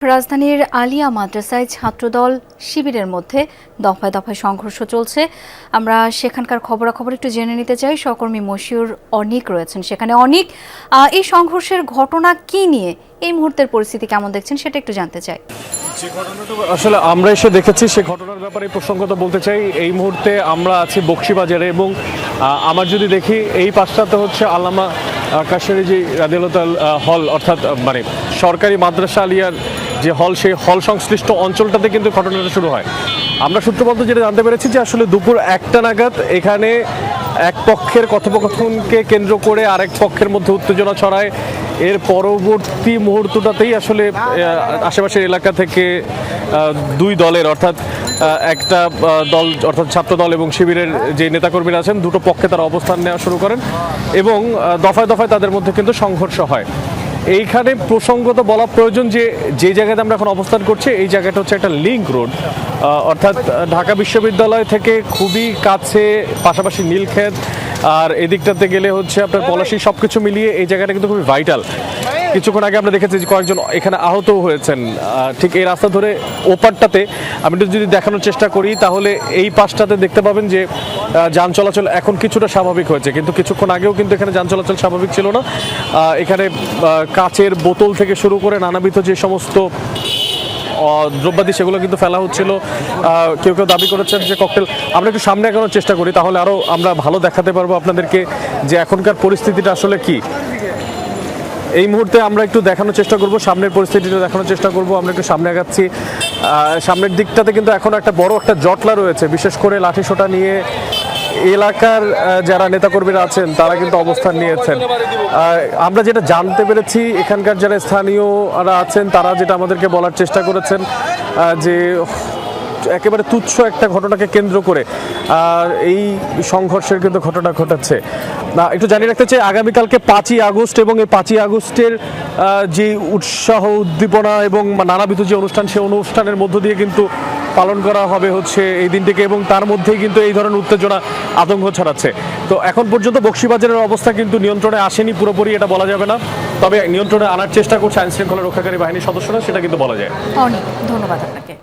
রাজধানীর আলিয়া মাদ্রাসায় ছাত্রদল শিবিরের মধ্যে দফায় দফায় সংঘর্ষ চলছে। আমরা সেখানকার খবরাখবর একটু জেনে নিতে চাই। সহকর্মী মশিউর অনিক রয়েছেন সেখানে। অনিক, এই সংঘর্ষের ঘটনা কি নিয়ে, এই মুহূর্তের পরিস্থিতি কেমন দেখছেন সেটা একটু জানতে চাই। যে ঘটনাটা আসলে আমরা এসে দেখেছি সে ঘটনার ব্যাপারে প্রসঙ্গত বলতে চাই। এই মুহূর্তে আমরা আছি বকশীবাজারে এবং আমার যদি দেখি এই পাশটাতে হচ্ছে আল্লামা কাশারি যে রাদিয়াল্লাহু হল, অর্থাৎ মানে সরকারি মাদ্রাসা আলিয়ার যে হল, সেই হল সংশ্লিষ্ট অঞ্চলটাতে কিন্তু ঘটনাটা শুরু হয়। আমরা সূত্রবদ্ধ যেটা জানতে পেরেছি যে আসলে দুপুর 1টা নাগাদ এখানে এক পক্ষের কথোপকথনকে কেন্দ্র করে আরেক পক্ষের মধ্যে উত্তেজনা ছড়ায়। এর পরবর্তী মুহূর্তটাতেই আসলে আশেপাশের এলাকা থেকে দুই দলের, অর্থাৎ একটা দল অর্থাৎ ছাত্র দল এবং শিবিরের যে নেতাকর্মীরা আছেন, দুটো পক্ষে তারা অবস্থান নেওয়া শুরু করেন এবং দফায় দফায় তাদের মধ্যে কিন্তু সংঘর্ষ হয়। এইখানে প্রসঙ্গত বলা প্রয়োজন যে যে জায়গাতে আমরা এখন অবস্থান করছি এই জায়গাটা হচ্ছে একটা লিংক রোড, অর্থাৎ ঢাকা বিশ্ববিদ্যালয় থেকে খুবই কাছে, পাশাপাশি নীলক্ষেত আর এদিকটাতে গেলে হচ্ছে আপনার পলাশী, সব কিছু মিলিয়ে এই জায়গাটা কিন্তু খুবই ভাইটাল। কিছুক্ষণ আগে আমরা দেখেছি যে কয়েকজন এখানে আহতও হয়েছেন। ঠিক এই রাস্তা ধরে ওপারটাতে আমি যদি দেখানোর চেষ্টা করি তাহলে এই পাশটাতে দেখতে পাবেন যে যান চলাচল এখন কিছুটা স্বাভাবিক হয়েছে, কিন্তু কিছুক্ষণ আগেও কিন্তু এখানে যান চলাচল স্বাভাবিক ছিল না। এখানে কাচের বোতল থেকে শুরু করে নানাবিধ যে সমস্ত দ্রব্যাদি সেগুলো কিন্তু ফেলা হচ্ছিল। কেউ কেউ দাবি করেছেন যে ককটেল। আমরা একটু সামনে এগোনোর চেষ্টা করি তাহলে আরও আমরা ভালো দেখাতে পারবো আপনাদেরকে যে এখনকার পরিস্থিতিটা আসলে কি। এই মুহূর্তে আমরা একটু দেখানোর চেষ্টা করব, সামনের পরিস্থিতিটা দেখানোর চেষ্টা করব। আমরা একটু সামনে আগাচ্ছি। সামনের দিকটাতে কিন্তু এখন একটা বড় একটা জটলা রয়েছে, বিশেষ করে লাঠিসোঁটা নিয়ে এলাকার যারা নেতাকর্মীরা আছেন তারা কিন্তু অবস্থান নিয়েছেন। আমরা যেটা জানতে পেরেছি এখানকার যারা স্থানীয়রা আছেন তারা যেটা আমাদেরকে বলার চেষ্টা করেছেন যে একেবারে তুচ্ছ একটা ঘটনাকে কেন্দ্র করে এই সংঘর্ষের কিন্তু ঘটনা ঘটাচ্ছে। একটু জানিয়ে রাখতে চাই, আগামীকালকে 5ই আগস্ট এবং এই 5ই আগস্টের যে উৎসাহ উদ্দীপনা এবং নানাবিধ যে অনুষ্ঠান, সেই অনুষ্ঠানের মধ্য দিয়ে কিন্তু পালন করা হবে হচ্ছে এই দিনটিকে, এবং তার মধ্যেই কিন্তু এই ধরনের উত্তেজনা আতঙ্ক ছড়াচ্ছে। তো এখন পর্যন্ত বকশীবাজারের অবস্থা কিন্তু নিয়ন্ত্রণে আসেনি পুরোপুরি, এটা বলা যাবে না, তবে নিয়ন্ত্রণে আনার চেষ্টা করছে আইনশৃঙ্খলা রক্ষাকারী বাহিনীর সদস্যরা, সেটা কিন্তু বলা যায়। অনেক ধন্যবাদ আপনাকে।